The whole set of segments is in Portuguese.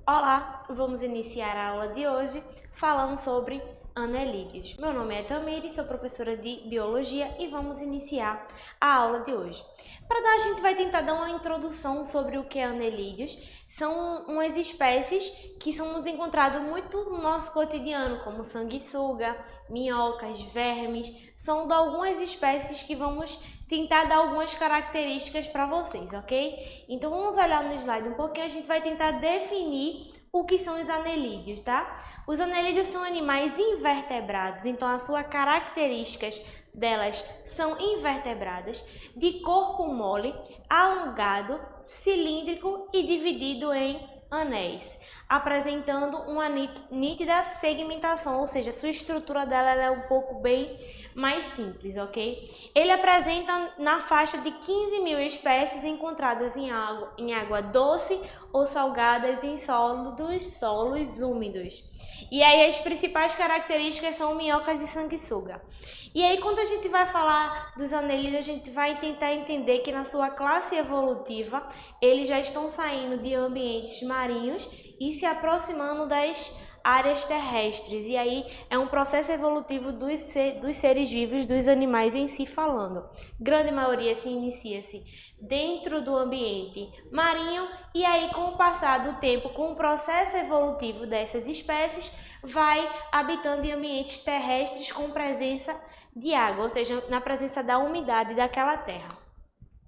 Olá, vamos iniciar a aula de hoje falando sobre anelídeos. Meu nome é Tamiri, sou professora de Biologia e vamos iniciar a aula de hoje. Para dar, a gente vai tentar dar uma introdução sobre o que é anelídeos. São umas espécies que somos encontrados muito no nosso cotidiano, como sanguessuga, minhocas, vermes. São de algumas espécies que vamos tentar dar algumas características para vocês, ok? Então vamos olhar no slide um pouquinho, a gente vai tentar definir o que são os anelídeos, tá? Os anelídeos são animais invertebrados, então as suas características delas são invertebradas, de corpo mole, alongado, cilíndrico e dividido em anéis, apresentando uma nítida segmentação, ou seja, sua estrutura dela é um pouco bem mais simples, ok? Ele apresenta na faixa de 15 mil espécies encontradas em água doce ou salgadas em solos úmidos. E aí as principais características são minhocas e sanguessuga. E aí quando a gente vai falar dos anelídeos, a gente vai tentar entender que na sua classe evolutiva, eles já estão saindo de ambientes marinhos e se aproximando das áreas terrestres, e aí é um processo evolutivo dos seres vivos, dos animais em si falando. Grande maioria se inicia-se dentro do ambiente marinho, e aí com o passar do tempo, com o processo evolutivo dessas espécies, vai habitando em ambientes terrestres com presença de água, ou seja, na presença da umidade daquela terra.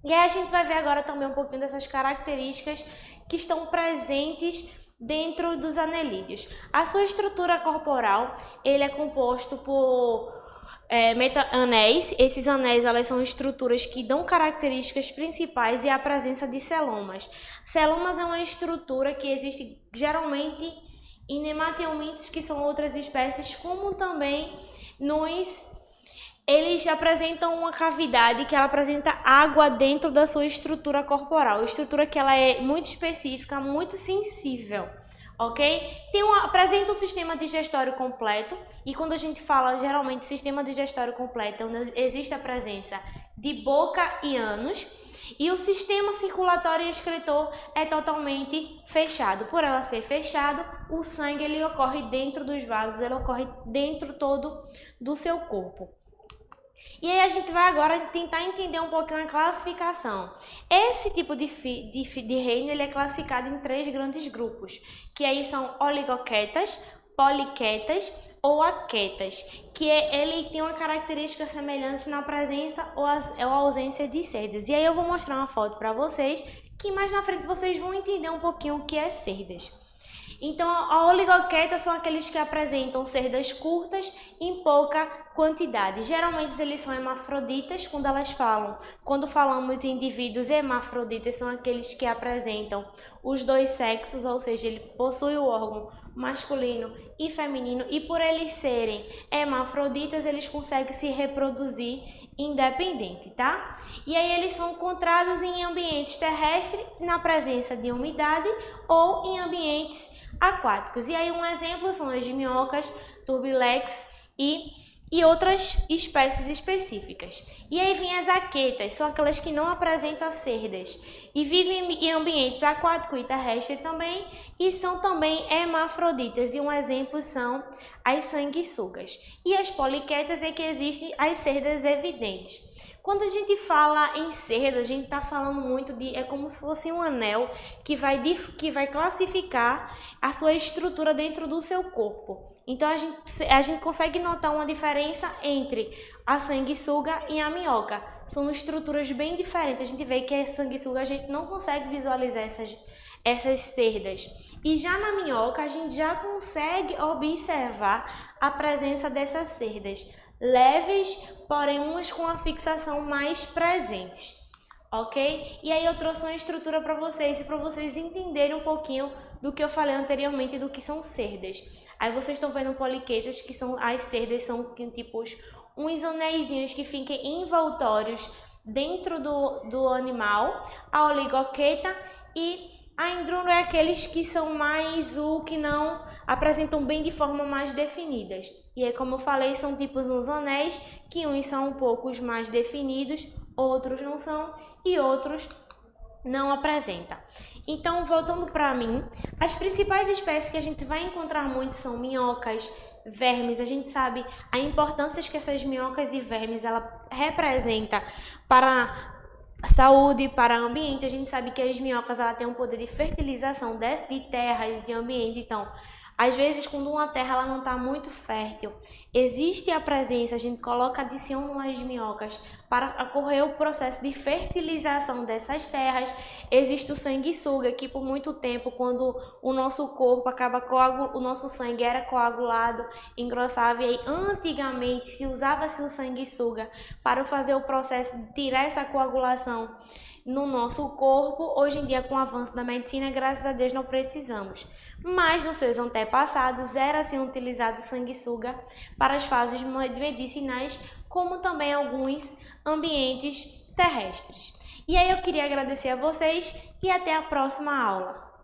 E aí a gente vai ver agora também um pouquinho dessas características que estão presentes dentro dos anelídeos. A sua estrutura corporal, ele é composto por anéis. Esses anéis, elas são estruturas que dão características principais e a presença de celomas. Celomas é uma estrutura que existe geralmente em nematelmintes, que são outras espécies, como também eles apresentam uma cavidade que ela apresenta água dentro da sua estrutura corporal, estrutura que ela é muito específica, muito sensível, ok? Apresenta um sistema digestório completo, e quando a gente fala geralmente sistema digestório completo, onde existe a presença de boca e ânus, e o sistema circulatório e excretor é totalmente fechado. Por ela ser fechado, o sangue ele ocorre dentro dos vasos, ele ocorre dentro todo do seu corpo. E aí a gente vai agora tentar entender um pouquinho a classificação. Esse tipo de reino ele é classificado em 3 grandes grupos, que aí são oligoquetas, poliquetas ou aquetas, que ele tem uma característica semelhante na presença ou ausência de cerdas. E aí eu vou mostrar uma foto para vocês, que mais na frente vocês vão entender um pouquinho o que é cerdas. Então, a oligoqueta são aqueles que apresentam cerdas curtas em pouca quantidade. Geralmente, eles são hermafroditas quando falamos em indivíduos hermafroditas, são aqueles que apresentam os 2 sexos, ou seja, ele possui o órgão masculino e feminino, e por eles serem hermafroditas, eles conseguem se reproduzir independente, tá? E aí eles são encontrados em ambientes terrestres, na presença de umidade, ou em ambientes aquáticos. E aí um exemplo são as minhocas, turbilex e outras espécies específicas. E aí vem as aquetas, são aquelas que não apresentam cerdas e vivem em ambientes aquáticos e terrestres também, e são também hermafroditas, e um exemplo são as sanguessugas. E as poliquetas é que existem as cerdas evidentes. Quando a gente fala em cerda, a gente está falando muito é como se fosse um anel que vai classificar a sua estrutura dentro do seu corpo. Então a gente consegue notar uma diferença entre a sanguessuga e a minhoca. São estruturas bem diferentes. A gente vê que a sanguessuga a gente não consegue visualizar essas cerdas. E já na minhoca a gente já consegue observar a presença dessas cerdas, leves, porém umas com a fixação mais presente, ok? E aí eu trouxe uma estrutura para vocês, e para vocês entenderem um pouquinho do que eu falei anteriormente do que são cerdas. Aí vocês estão vendo poliquetas, que são as cerdas, são tipos uns anéisinhos que ficam envoltórios dentro do animal. A oligoqueta e a endruno é aqueles que são mais que não apresentam bem de forma mais definidas. E aí, como eu falei, são tipos uns anéis, que uns são um pouco mais definidos, outros não são, e outros não apresenta. Então, voltando para mim, as principais espécies que a gente vai encontrar muito são minhocas, vermes. A gente sabe a importância que essas minhocas e vermes ela representa para a saúde, para o ambiente. A gente sabe que as minhocas ela têm um poder de fertilização de terras, de ambiente. Então, às vezes, quando uma terra ela não está muito fértil, existe a presença, a gente coloca, adiciona as minhocas para ocorrer o processo de fertilização dessas terras. Existe o sanguessuga, que por muito tempo, quando o nosso corpo acaba o nosso sangue era coagulado, engrossava, e aí antigamente se usava-se o sanguessuga para fazer o processo de tirar essa coagulação no nosso corpo. Hoje em dia, com o avanço da medicina, graças a Deus não precisamos. Mas nos seus antepassados era assim utilizado sanguessuga para as fases medicinais, como também alguns ambientes terrestres. E aí eu queria agradecer a vocês e até a próxima aula.